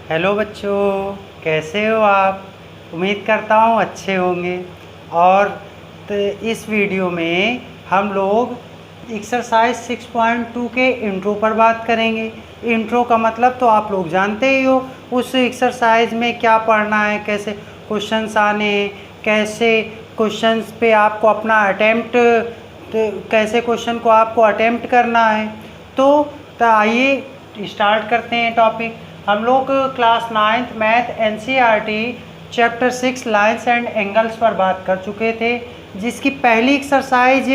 Hello बच्चों, कैसे हो आप। उम्मीद करता हूँ अच्छे होंगे। और इस वीडियो में हम लोग एक्सरसाइज 6.2 के इंट्रो पर बात करेंगे। इंट्रो का मतलब तो आप लोग जानते ही हो, उस एक्सरसाइज में क्या पढ़ना है, कैसे क्वेश्चंस आने हैं, कैसे क्वेश्चंस पे आपको अपना अटेम्प्ट, कैसे क्वेश्चन को आपको अटेम्प्ट करना है। तो आइए स्टार्ट करते हैं टॉपिक। हम लोग class 9th math NCERT chapter 6 lines and angles पर बात कर चुके थे, जिसकी पहली एक्सरसाइज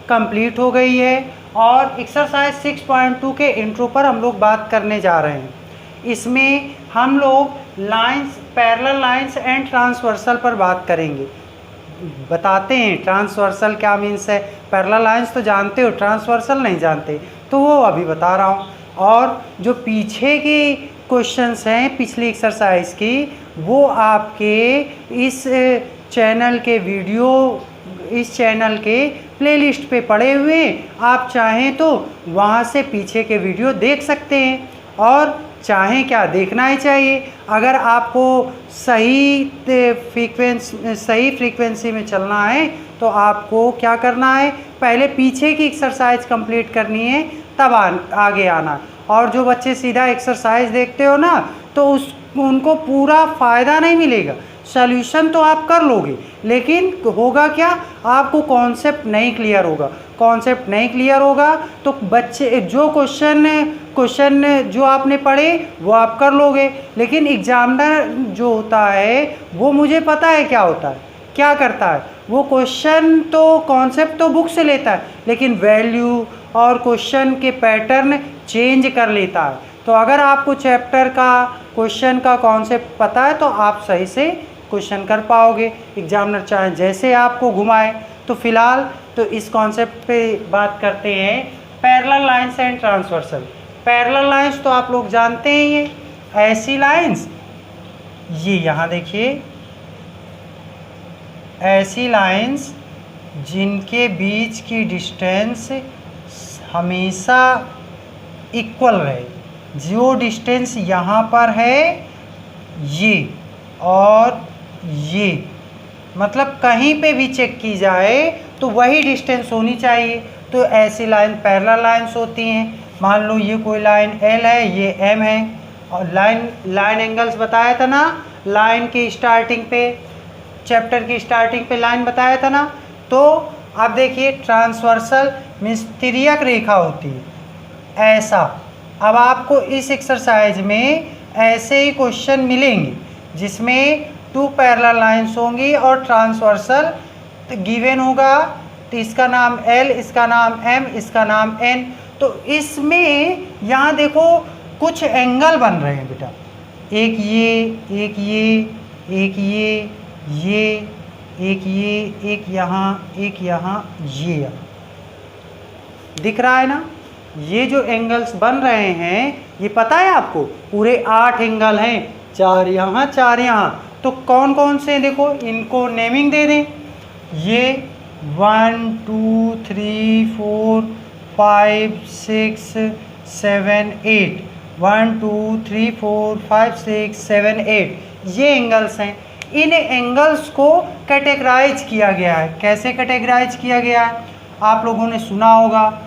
कंप्लीट हो गई है। और एक्सरसाइज 6.2 के इंट्रो पर हम लोग बात करने जा रहे हैं। इसमें हम लोग lines, parallel lines and transversal पर बात करेंगे। बताते हैं ट्रांसवर्सल क्या मीन्स है। पैरेलल लाइंस तो जानते हो, ट्रांसवर्सल नहीं जानते, तो वो अभी बता रहा हूँ। और जो पीछे की क्वेश्चंस हैं पिछली एक्सरसाइज की, वो आपके इस चैनल के वीडियो, इस चैनल के प्लेलिस्ट पे पड़े हुए, आप चाहें तो वहाँ से पीछे के वीडियो देख सकते हैं। और चाहें क्या, देखना ही चाहिए। अगर आपको सही फ्रीक्वेंसी में चलना है तो आपको क्या करना है, पहले पीछे की एक्सरसाइज कंप्लीट करनी है, तब आगे आना। और जो बच्चे सीधा एक्सरसाइज देखते हो ना, तो उनको पूरा फ़ायदा नहीं मिलेगा। सॉल्यूशन तो आप कर लोगे, लेकिन होगा क्या, आपको कॉन्सेप्ट नहीं क्लियर होगा। कॉन्सेप्ट नहीं क्लियर होगा तो बच्चे जो क्वेश्चन जो आपने पढ़े वो आप कर लोगे, लेकिन एग्जामिनर जो होता है वो, मुझे पता है क्या होता है, क्या करता है। वो क्वेश्चन तो, कॉन्सेप्ट तो बुक से लेता है, लेकिन वैल्यू और क्वेश्चन के पैटर्न चेंज कर लेता है। तो अगर आपको चैप्टर का, क्वेश्चन का कॉन्सेप्ट पता है तो आप सही से क्वेश्चन कर पाओगे, एग्जामिनर चाहे जैसे आपको घुमाए। तो फिलहाल तो इस कॉन्सेप्ट पे बात करते हैं, parallel lines and transversal. Parallel lines तो आप लोग जानते ही हैं, ऐसी लाइंस, ये यहाँ देखिए, ऐसी लाइंस जिनके बीच की डिस्टेंस हमेशा इक्वल रहे। जो डिस्टेंस यहाँ पर है ये और ये, मतलब कहीं पे भी चेक की जाए तो वही डिस्टेंस होनी चाहिए। तो ऐसी लाइन पैरेलल लाइंस होती हैं। मान लो ये कोई लाइन L है, ये M है, और लाइन एंगल्स बताया था ना, लाइन की स्टार्टिंग पे, चैप्टर की स्टार्टिंग पे लाइन बताया था ना। तो अब देखिए, ट्रांसवर्सल मीन्स तिर्यक रेखा होती है, ऐसा। अब आपको इस एक्सरसाइज में ऐसे ही क्वेश्चन मिलेंगे जिसमें 2 पैरेलल लाइंस होंगी और ट्रांसवर्सल गिवन होगा। तो इसका नाम L, इसका नाम M, इसका नाम N। तो इसमें यहाँ देखो कुछ एंगल बन रहे हैं बेटा, एक ये, एक ये, एक ये, एक ये, एक यहाँ, एक यहाँ, ये यहाँ दिख रहा है ना। ये जो एंगल्स बन रहे हैं, ये पता है आपको, पूरे 8 एंगल हैं, 4 यहाँ, 4 यहाँ। तो कौन कौन से, देखो इनको नेमिंग दे दें। ये 1 2 3 4 5 6 7 8, 1 2 3 4 5 6 7 8 ये एंगल्स हैं। इन एंगल्स को कैटेगराइज किया गया है। कैसे कैटेगराइज किया गया है, आप लोगों ने सुना होगा,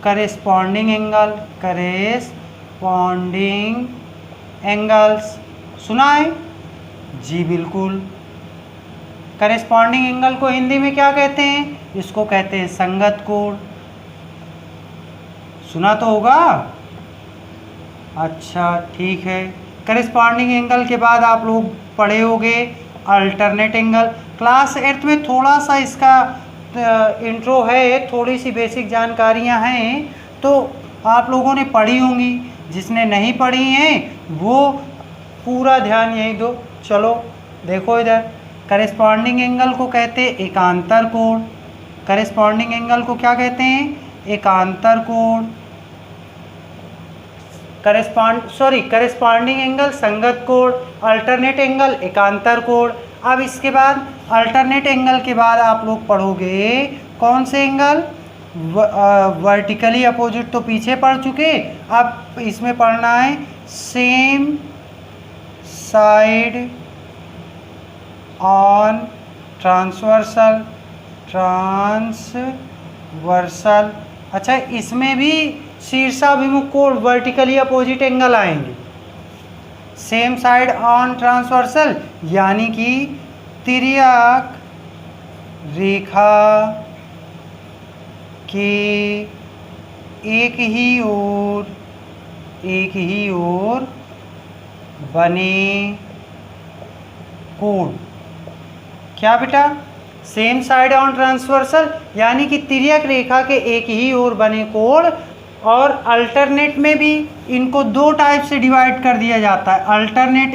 करेस्पॉन्डिंग एंगल, करेस्पॉन्डिंग एंगल्स सुना है जी, बिल्कुल। करेस्पॉन्डिंग एंगल को हिंदी में क्या कहते हैं, इसको कहते हैं संगत कोण। सुना तो होगा, अच्छा ठीक है। करेस्पॉन्डिंग एंगल के बाद आप लोग पढ़े होंगे अल्टरनेट एंगल। क्लास 8 में थोड़ा सा इसका इंट्रो है, थोड़ी सी बेसिक जानकारियां हैं, तो आप लोगों ने पढ़ी होंगी। जिसने नहीं पढ़ी हैं वो पूरा ध्यान यहीं दो। चलो देखो इधर, करेस्पॉन्डिंग एंगल को कहते हैं एकांतर कोण। करेस्पॉन्डिंग एंगल को क्या कहते हैं, एकांतर कोण। करेस्पॉन्डिंग एंगल संगत कोण, अल्टरनेट एंगल एकांतर कोण। अब इसके बाद अल्टरनेट एंगल के बाद आप लोग पढ़ोगे कौन से एंगल, वर्टिकली अपोजिट तो पीछे पढ़ चुके, अब इसमें पढ़ना है सेम साइड ऑन ट्रांसवर्सल, अच्छा इसमें भी शीर्षाभिमुख कोण वर्टिकली अपोजिट एंगल आएंगे। सेम साइड ऑन ट्रांसवर्सल यानी कि तिर्यक रेखा के एक ही ओर बने कोण। क्या बेटा? सेम साइड ऑन ट्रांसवर्सल यानी कि तिर्यक रेखा के एक ही ओर बने कोण। और अल्टरनेट में भी इनको दो टाइप से डिवाइड कर दिया जाता है। अल्टरनेट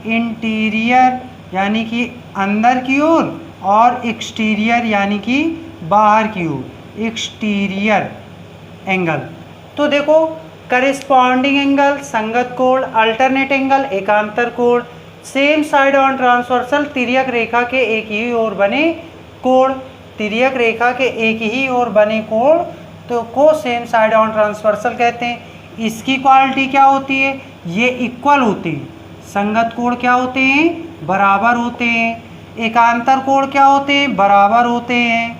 इंटीरियर यानी कि अंदर की ओर, और एक्सटीरियर यानी कि बाहर की ओर, एक्सटीरियर एंगल। तो देखो, करेस्पॉन्डिंग एंगल संगत कोण, अल्टरनेट एंगल एकांतर कोण, सेम साइड ऑन ट्रांसवर्सल तिर्यक रेखा के एक ही ओर बने कोण। तिर्यक रेखा के एक ही ओर बने कोण तो को सेम साइड ऑन ट्रांसवर्सल कहते हैं। इसकी क्वालिटी क्या होती है? ये इक्वल होते हैं। संगत कोण क्या होते हैं? बराबर होते हैं। एकांतर कोण क्या होते हैं? बराबर होते हैं,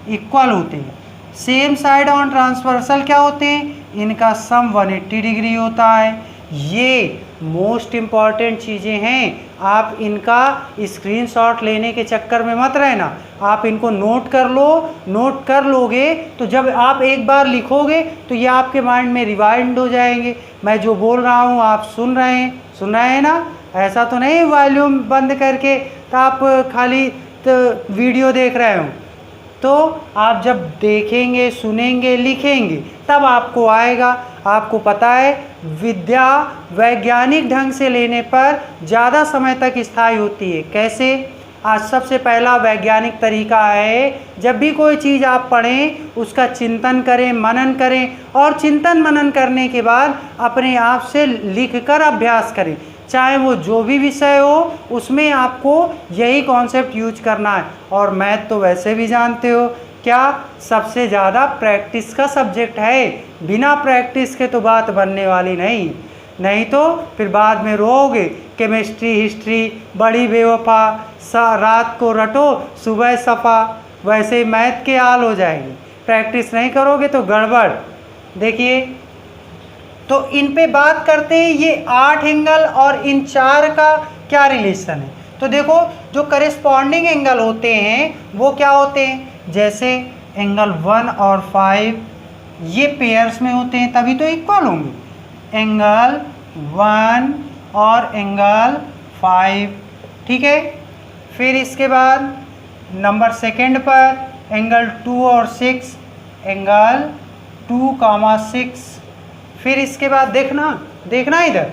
इक्वल होते हैं। सेम साइड ऑन ट्रांसवर्सल क्या होते हैं? इनका सम 180 डिग्री होता है। ये मोस्ट इम्पॉर्टेंट चीज़ें हैं। आप इनका स्क्रीनशॉट लेने के चक्कर में मत रहना, आप इनको नोट कर लो। नोट कर लोगे तो जब आप एक बार लिखोगे तो ये आपके माइंड में रिवाइंड हो जाएंगे। मैं जो बोल रहा हूँ आप सुन रहे हैं ना? ऐसा तो नहीं वॉल्यूम बंद करके तो आप खाली तो वीडियो देख रहे हो। तो आप जब देखेंगे, सुनेंगे, लिखेंगे तब आपको आएगा। आपको पता है विद्या वैज्ञानिक ढंग से लेने पर ज़्यादा समय तक स्थायी होती है। कैसे? आज सबसे पहला वैज्ञानिक तरीका है, जब भी कोई चीज़ आप पढ़ें उसका चिंतन करें, मनन करें, और चिंतन मनन करने के बाद अपने आप से लिखकर अभ्यास करें। चाहे वो जो भी विषय हो उसमें आपको यही कॉन्सेप्ट यूज करना है। और मैथ तो वैसे भी जानते हो क्या, सबसे ज़्यादा प्रैक्टिस का सब्जेक्ट है। बिना प्रैक्टिस के तो बात बनने वाली नहीं तो फिर बाद में रोओगे केमिस्ट्री हिस्ट्री बड़ी बेवफा, रात को रटो सुबह सफ़ा। वैसे ही मैथ के हाल हो जाएंगे। प्रैक्टिस नहीं करोगे तो गड़बड़। देखिए, तो इन पे बात करते हैं, ये 8 एंगल और इन 4 का क्या रिलेशन है। तो देखो, जो करेस्पॉन्डिंग एंगल होते हैं वो क्या होते हैं? जैसे एंगल 1 और 5 ये पेयर्स में होते हैं तभी तो इक्वल होंगे। एंगल 1 और एंगल 5, ठीक है। फिर इसके बाद नंबर सेकंड पर एंगल 2 और 6, एंगल 2,6। फिर इसके बाद देखना इधर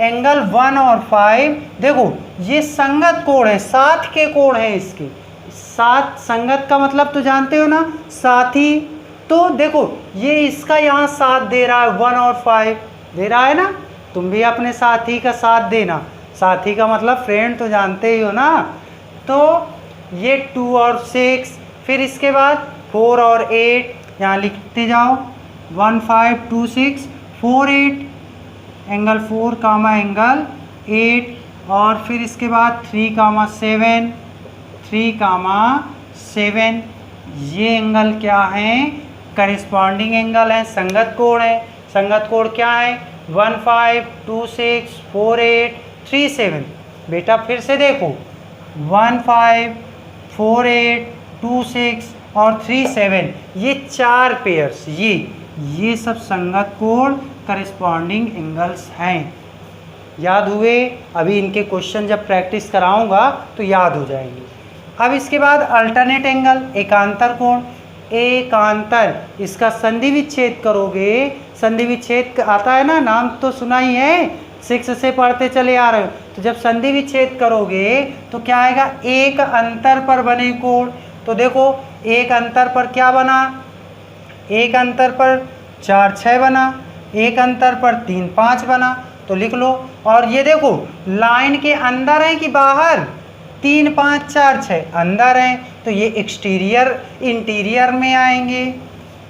एंगल 1 और 5। देखो ये संगत कोण है, साथ के कोण है इसके। साथ संगत का मतलब तो जानते हो ना, साथी। तो देखो ये इसका यहाँ साथ दे रहा है, 1 और 5 दे रहा है ना। तुम भी अपने साथी का साथ देना। साथी का मतलब फ्रेंड तो जानते ही हो ना। तो ये 2 और 6। फिर इसके बाद 4 और 8 यहाँ लिखते जाओ, 1 5 2 6 4 8, एंगल 4 कामा एंगल 8। और फिर इसके बाद 3 कामा 7 ये एंगल क्या है? करेस्पॉन्डिंग एंगल है, संगत कोण है। संगत कोण क्या है? 1 5 2 6 4 8 3 7। बेटा फिर से देखो, 1 5 4 8 2 6 और 3 7 ये 4 पेयर्स, ये सब संगत कोण करेस्पॉन्डिंग एंगल्स हैं। याद हुए? अभी इनके क्वेश्चन जब प्रैक्टिस कराऊंगा तो याद हो जाएंगे। अब इसके बाद अल्टरनेट एंगल एकांतर कोण। एकांतर, इसका संधि विच्छेद करोगे, संधि विच्छेद आता है ना, नाम तो सुना ही है, 6 से पढ़ते चले आ रहे हो। तो जब संधि विच्छेद करोगे तो क्या आएगा? एक अंतर पर बने कोण। तो देखो एक अंतर पर क्या बना? एक अंतर पर 4 6 बना, एक अंतर पर 3 5 बना। तो लिख लो। और ये देखो लाइन के अंदर है कि बाहर? 3 5 4 6 अंदर हैं, तो ये एक्सटीरियर इंटीरियर में आएंगे।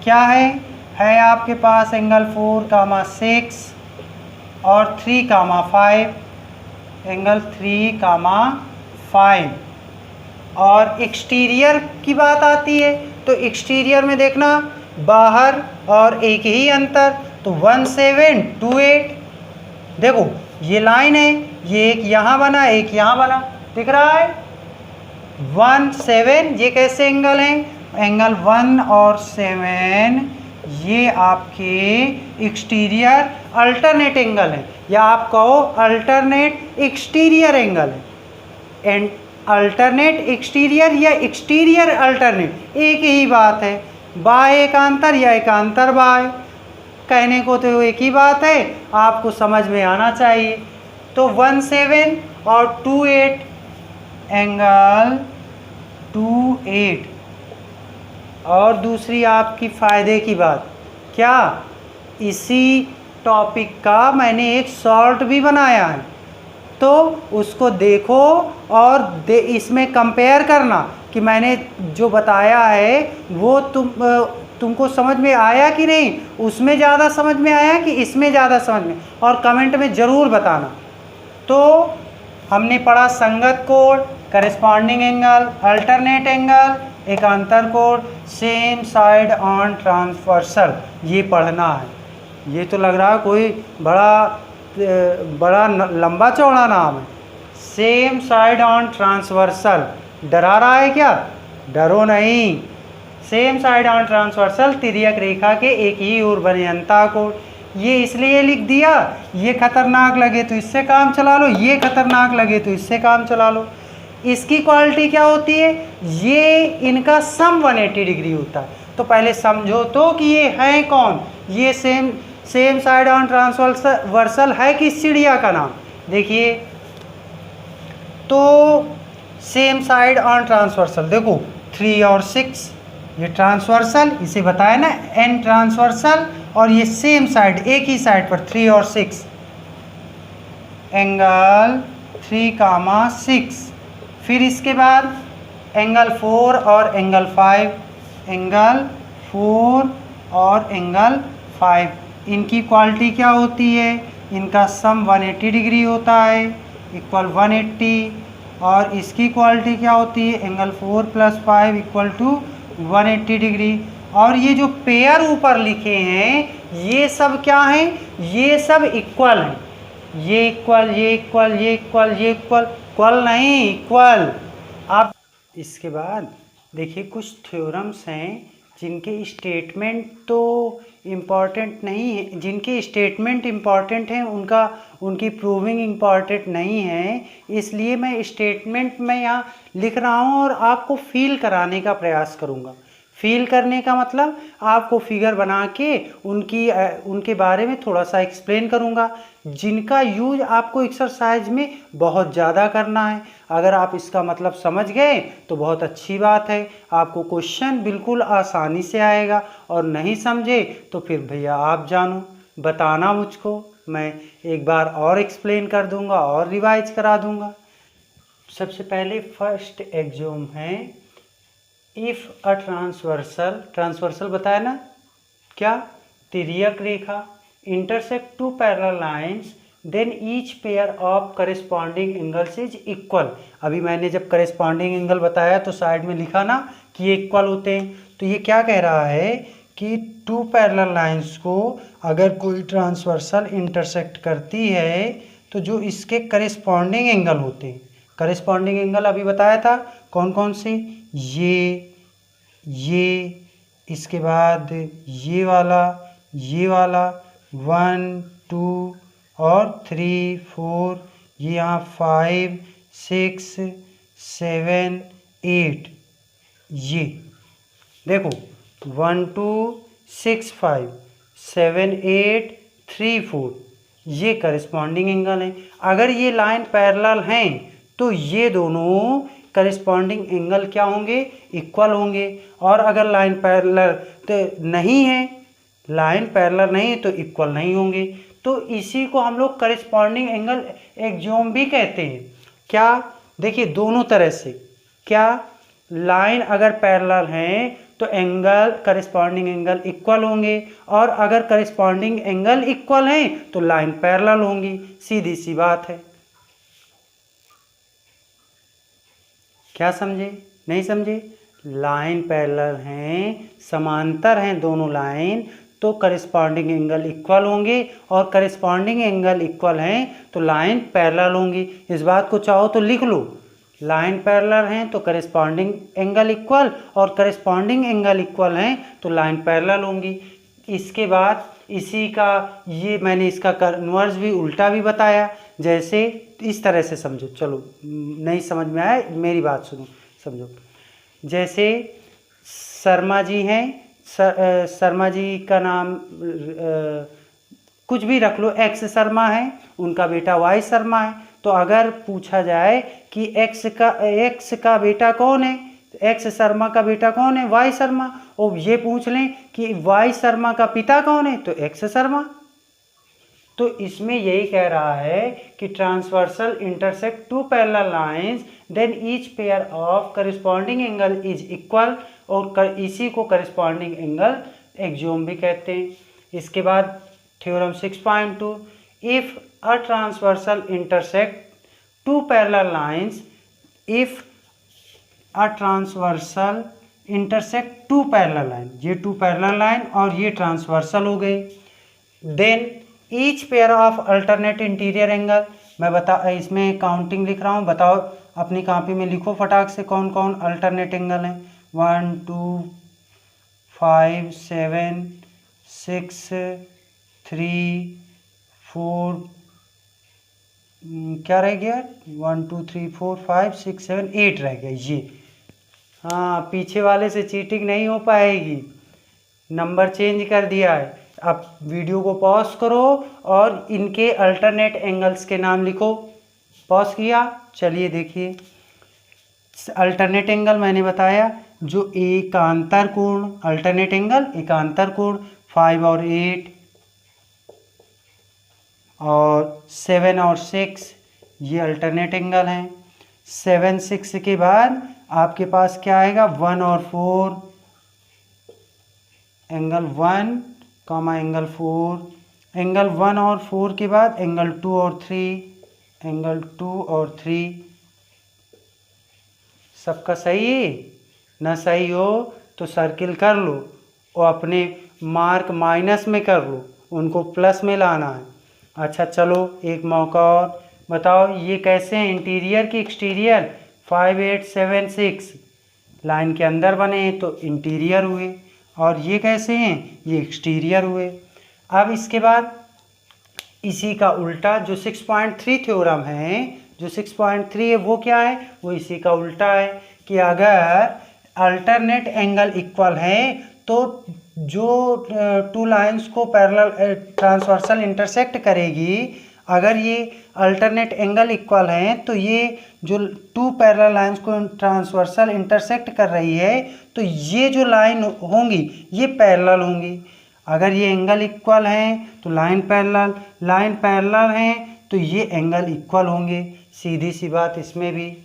क्या है आपके पास एंगल 4 कामा 6, और 3,5, एंगल 3,5। और एक्सटीरियर की बात आती है तो एक्सटीरियर में देखना बाहर और एक ही अंतर, तो 1728। देखो ये लाइन है, ये एक यहाँ बना एक यहाँ बना, दिख रहा है 1 7। ये कैसे एंगल हैं? एंगल 1 और 7 ये आपके एक्सटीरियर अल्टरनेट एंगल है, या आप कहो अल्टरनेट एक्सटीरियर एंगल है। एंड अल्टरनेट एक्सटीरियर या एक्सटीरियर अल्टरनेट एक ही बात है, बाय एकांतर या एकांतर बाय, कहने को तो एक ही बात है, आपको समझ में आना चाहिए। तो 17 और 28 एंगल 28। और दूसरी आपकी फ़ायदे की बात क्या, इसी टॉपिक का मैंने एक शॉर्ट भी बनाया है, तो उसको देखो और इसमें कंपेयर करना कि मैंने जो बताया है वो तुमको समझ में आया कि नहीं, उसमें ज़्यादा समझ में आया कि इसमें ज़्यादा समझ में, और कमेंट में ज़रूर बताना। तो हमने पढ़ा संगत कोण, करेस्पॉन्डिंग एंगल, अल्टरनेट एंगल, एकांतर कोण, सेम साइड ऑन ट्रांसवर्सल, ये पढ़ना है। ये तो लग रहा है कोई बड़ा लंबा चौड़ा नाम है, सेम साइड ऑन ट्रांसवर्सल। डरा रहा है क्या? डरो नहीं। सेम साइड ऑन ट्रांसवर्सल तिर्यक रेखा के एक ही ओर बने अंतःकोण। ये इसलिए लिख दिया, ये खतरनाक लगे तो इससे काम चला लो, ये खतरनाक लगे तो इससे काम चला लो। इसकी क्वालिटी क्या होती है? ये इनका सम 180 डिग्री होता है। तो पहले समझो तो कि ये है कौन, ये सेम साइड ऑन ट्रांसवर्सल है किस चिड़िया का नाम? देखिए तो सेम साइड ऑन ट्रांसवर्सल, देखो 3 और 6 ये ट्रांसवर्सल, इसे बताया ना एन ट्रांसवर्सल, और ये सेम साइड एक ही साइड पर 3 और 6, एंगल 3,6। फिर इसके बाद एंगल 4 और एंगल 5, एंगल 4 और एंगल 5, इनकी क्वालिटी क्या होती है? इनका सम 180 डिग्री होता है, इक्वल 180। और इसकी क्वालिटी क्या होती है? Angle 4 + 5 = 180 degree. और ये जो पेयर ऊपर लिखे हैं ये सब क्या हैं? ये सब इक्वल हैं, ये इक्वल, ये इक्वल, ये इक्वल, ये इक्वल, इक्वल नहीं इक्वल। आप इसके बाद देखिए कुछ थ्योरम्स हैं जिनके स्टेटमेंट तो इम्पॉर्टेंट नहीं है, जिनके स्टेटमेंट इम्पॉर्टेंट हैं उनकी प्रूविंग इम्पॉर्टेंट नहीं है, इसलिए मैं स्टेटमेंट में यहाँ लिख रहा हूँ और आपको फील कराने का प्रयास करूँगा। फील करने का मतलब आपको फिगर बना के उनके बारे में थोड़ा सा एक्सप्लेन करूँगा, जिनका यूज आपको एक्सरसाइज में बहुत ज़्यादा करना है। अगर आप इसका मतलब समझ गए तो बहुत अच्छी बात है, आपको क्वेश्चन बिल्कुल आसानी से आएगा, और नहीं समझे तो फिर भैया आप जानो, बताना मुझको, मैं एक बार और एक्सप्लेन कर दूँगा और रिवाइज करा दूँगा। सबसे पहले फर्स्ट एग्जाम है, इफ़ अ ट्रांसवर्सल बताया ना क्या? तिर्यक रेखा intersect 2 parallel lines, then each pair of corresponding angles is equal. अभी मैंने जब करेस्पॉन्डिंग एंगल बताया तो साइड में लिखा ना कि ये इक्वल होते हैं, तो ये क्या कह रहा है कि 2 पैरेलल लाइंस को अगर कोई ट्रांसवर्सल इंटरसेक्ट करती है तो जो इसके करेस्पॉन्डिंग एंगल होते हैं, करेस्पॉन्डिंग एंगल अभी बताया था कौन कौन से, ये इसके बाद ये वाला 1 2 और 3 4, ये यहाँ 5 6 7 8, ये देखो 1 2 6 5 7 8 3 4, ये करेस्पॉन्डिंग एंगल है। अगर ये लाइन पैरेलल हैं तो ये दोनों करेस्पॉन्डिंग एंगल क्या होंगे? इक्वल होंगे। और अगर लाइन पैरेलल तो नहीं है, लाइन पैरेलल नहीं तो इक्वल नहीं होंगे। तो इसी को हम लोग करेस्पॉन्डिंग एंगल एक्सियोम भी कहते हैं। क्या? देखिए दोनों तरह से, क्या लाइन अगर पैरेलल हैं तो एंगल करिस्पॉन्डिंग एंगल इक्वल होंगे, और अगर करिस्पॉन्डिंग एंगल इक्वल हैं तो लाइन पैरेलल होंगी। सीधी सी बात है। क्या समझे? नहीं समझे? लाइन पैरेलल हैं, समांतर हैं दोनों लाइन, तो करिस्पॉन्डिंग एंगल इक्वल होंगे, और करिस्पॉन्डिंग एंगल इक्वल हैं तो लाइन पैरेलल होंगी। इस बात को चाहो तो लिख लो, लाइन पैरेलल हैं तो करिस्पॉन्डिंग एंगल इक्वल, और करिस्पॉन्डिंग एंगल इक्वल हैं तो लाइन पैरेलल होंगी। इसके बाद इसी का ये मैंने इसका कन्वर्स भी उल्टा भी बताया, जैसे इस तरह से समझो। चलो नहीं समझ में आया मेरी बात सुनो, समझो। जैसे शर्मा जी हैं, शर्मा जी का नाम कुछ भी रख लो, एक्स शर्मा है, उनका बेटा वाई शर्मा है। तो अगर पूछा जाए कि एक्स का बेटा कौन है, एक्स शर्मा का बेटा कौन है, वाई शर्मा, और ये पूछ लें कि वाई शर्मा का पिता कौन है, तो एक्स शर्मा। तो इसमें यही कह रहा है कि transversal intersect two parallel lines, then each pair of corresponding angle is equal, और इसी को करस्पॉन्डिंग एंगल एक्सियोम भी कहते हैं। इसके बाद theorem 6.2, if a transversal intersect two parallel lines, if a transversal intersect two parallel line, ये two parallel line और ये ट्रांसवर्सल हो गई, then each pair of alternate interior angle, मैं इसमें काउंटिंग लिख रहा हूँ, बताओ अपनी कॉपी में लिखो फटाक से कौन कौन अल्टरनेट एंगल हैं। 1 2 5 7 6 3 4, क्या रह गया, 1 2 3 4 5 6 7 8 रह गया ये। हाँ, पीछे वाले से चीटिंग नहीं हो पाएगी, नंबर चेंज कर दिया है। अब वीडियो को पॉज करो और इनके अल्टरनेट एंगल्स के नाम लिखो। पॉज किया, चलिए देखिए। अल्टरनेट एंगल मैंने बताया जो एकांतर कोण, अल्टरनेट एंगल एकांतर कोण 5 और 8 और 7 और 6, ये अल्टरनेट एंगल हैं। 7 6 के बाद आपके पास क्या आएगा, 1 और 4, एंगल 1 कॉमा एंगल 4, एंगल 1 और 4 के बाद एंगल 2 और 3, एंगल 2 और 3। सबका सही है ना? सही हो तो सर्किल कर लो और अपने मार्क माइनस में कर लो, उनको प्लस में लाना है। अच्छा चलो एक मौका और बताओ, ये कैसे हैं इंटीरियर की एक्सटीरियर? 5 8 7 6 लाइन के अंदर बने हैं तो इंटीरियर हुए, और ये कैसे हैं, ये एक्सटीरियर हुए। अब इसके बाद इसी का उल्टा जो 6.3 थ्योरम है, जो 6.3 है वो क्या है, वो इसी का उल्टा है कि अगर अल्टरनेट एंगल इक्वल है तो जो टू लाइंस को पैरेलल ट्रांसवर्सल इंटरसेक्ट करेगी, अगर ये अल्टरनेट एंगल इक्वल हैं तो ये जो टू पैरेलल लाइंस को ट्रांसवर्सल इंटरसेक्ट कर रही है तो ये जो लाइन होंगी ये पैरेलल होंगी। अगर ये एंगल इक्वल हैं तो लाइन पैरेलल हैं तो ये एंगल इक्वल होंगे। सीधी सी बात इसमें भी।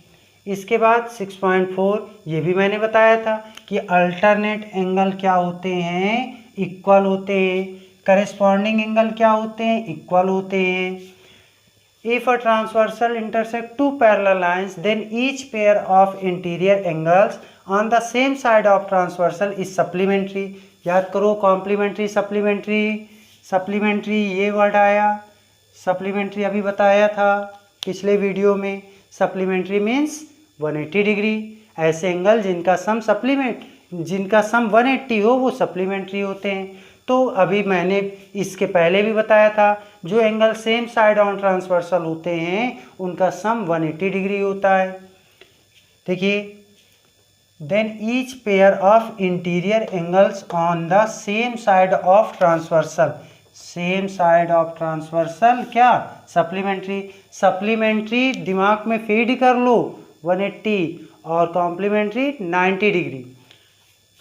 इसके बाद 6.4 ये भी मैंने बताया था कि अल्टरनेट एंगल क्या होते हैं, इक्वल होते हैं। करेस्पॉन्डिंग एंगल क्या होते हैं, इक्वल होते हैं। If a transversal intersect two parallel lines, then each pair of interior angles on the same side of transversal is supplementary। याद करो कॉम्प्लीमेंट्री सप्लीमेंट्री, सप्लीमेंट्री ये वर्ड आया, सप्लीमेंट्री अभी बताया था पिछले वीडियो में। Supplementary means 180 degree. ऐसे एंगल जिनका सम 180 हो वो सप्लीमेंट्री होते हैं। तो अभी मैंने इसके पहले भी बताया था, जो angle same side on transversal होते हैं उनका सम 180 डिग्री होता है। देखिए, then each pair of interior angles on the same side of transversal, same side of transversal क्या, सप्लीमेंट्री। सप्लीमेंट्री दिमाग में फीड कर लो 180 और कॉम्प्लीमेंट्री 90 डिग्री।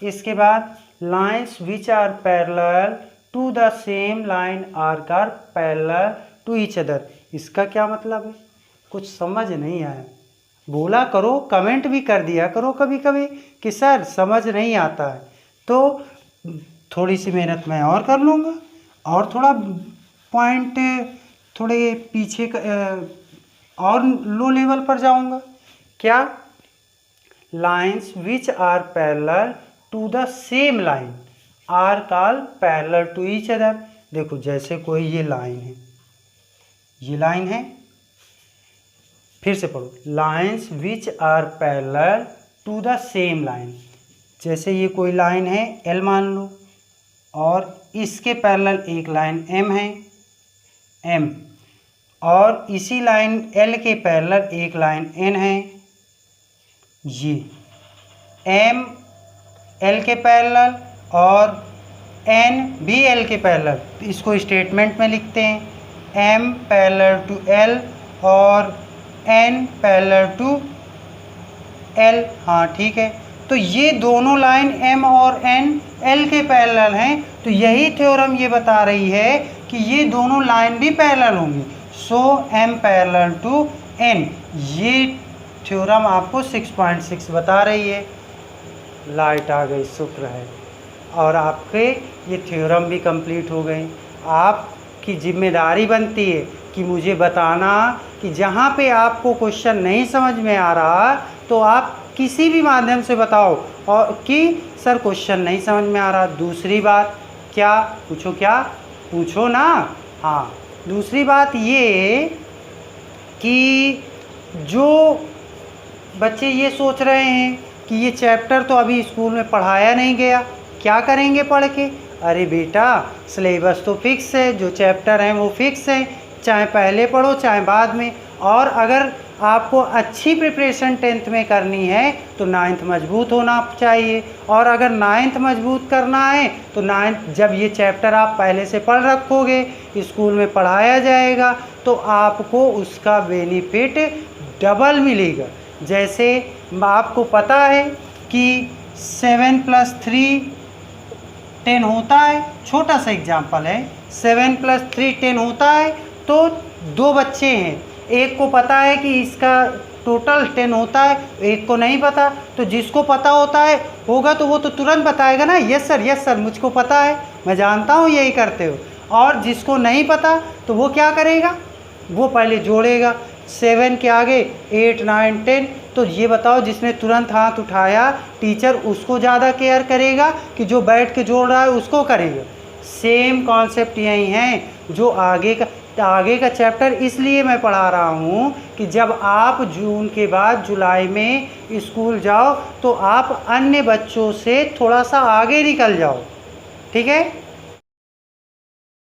इसके बाद lines which are parallel to the same line arc are parallel to each other. इसका क्या मतलब है, कुछ समझ नहीं आया बोला करो, कमेंट भी कर दिया करो कभी कभी कि सर समझ नहीं आता है। तो थोड़ी सी मेहनत मैं और कर लूँगा और थोड़ा पॉइंट थोड़े पीछे और लो लेवल पर जाऊँगा। क्या? Lines which are parallel to the same line are called parallel to each other. देखो जैसे कोई ये लाइन है, ये लाइन है, फिर से पढ़ो, lines which are parallel to the same line. जैसे ये कोई लाइन है एल मान लो और इसके पैरेलल एक लाइन एम है, एम, और इसी लाइन एल के पैरेलल एक लाइन एन है, ये एम एल के पैरेलल और एन भी एल के पैरेलल। इसको स्टेटमेंट में लिखते हैं एम पैरेलल टू एल और एन पैरेलल टू एल। हाँ ठीक है, तो ये दोनों लाइन एम और एन एल के पैरेलल हैं, तो यही थ्योरम ये बता रही है कि ये दोनों लाइन भी पैरेलल होंगी। सो एम पैरेलल टू एन, ये थ्योरम आपको 6.6 बता रही है। लाइट आ गई, शुक्र है, और आपके ये थ्योरम भी कंप्लीट हो गए। आपकी जिम्मेदारी बनती है कि मुझे बताना कि जहाँ पे आपको क्वेश्चन नहीं समझ में आ रहा तो आप किसी भी माध्यम से बताओ और कि सर क्वेश्चन नहीं समझ में आ रहा। दूसरी बात क्या पूछो, क्या पूछो ना। हाँ, दूसरी बात ये कि जो बच्चे ये सोच रहे हैं कि ये चैप्टर तो अभी स्कूल में पढ़ाया नहीं गया, क्या करेंगे पढ़ के? अरे बेटा, सिलेबस तो फिक्स है, जो चैप्टर हैं वो फिक्स है, चाहे पहले पढ़ो चाहे बाद में। और अगर आपको अच्छी प्रिपरेशन 10th में करनी है तो 9th मजबूत होना चाहिए, और अगर 9th मजबूत करना है तो 9th जब ये चैप्टर आप पहले से पढ़ रखोगे, स्कूल में पढ़ाया जाएगा, तो आपको उसका बेनिफिट डबल मिलेगा। जैसे आपको पता है कि 7 + 3 10 होता है, छोटा सा एग्जाम्पल है, 7 + 3 10 होता है, तो दो बच्चे हैं, एक को पता है कि इसका टोटल 10 होता है, एक को नहीं पता। तो जिसको पता होगा तो वो तो तुरंत बताएगा ना, यस सर मुझको पता है, मैं जानता हूँ यही करते हो। और जिसको नहीं पता तो वो क्या करेगा, वो पहले जोड़ेगा 7 के आगे 8 9 10। तो ये बताओ, जिसने तुरंत हाथ उठाया टीचर उसको ज़्यादा केयर करेगा कि जो बैठ के जोड़ रहा है उसको करेगा? सेम कॉन्सेप्ट यही है जो आगे का चैप्टर इसलिए मैं पढ़ा रहा हूँ कि जब आप जून के बाद जुलाई में स्कूल जाओ तो आप अन्य बच्चों से थोड़ा सा आगे निकल जाओ। ठीक है।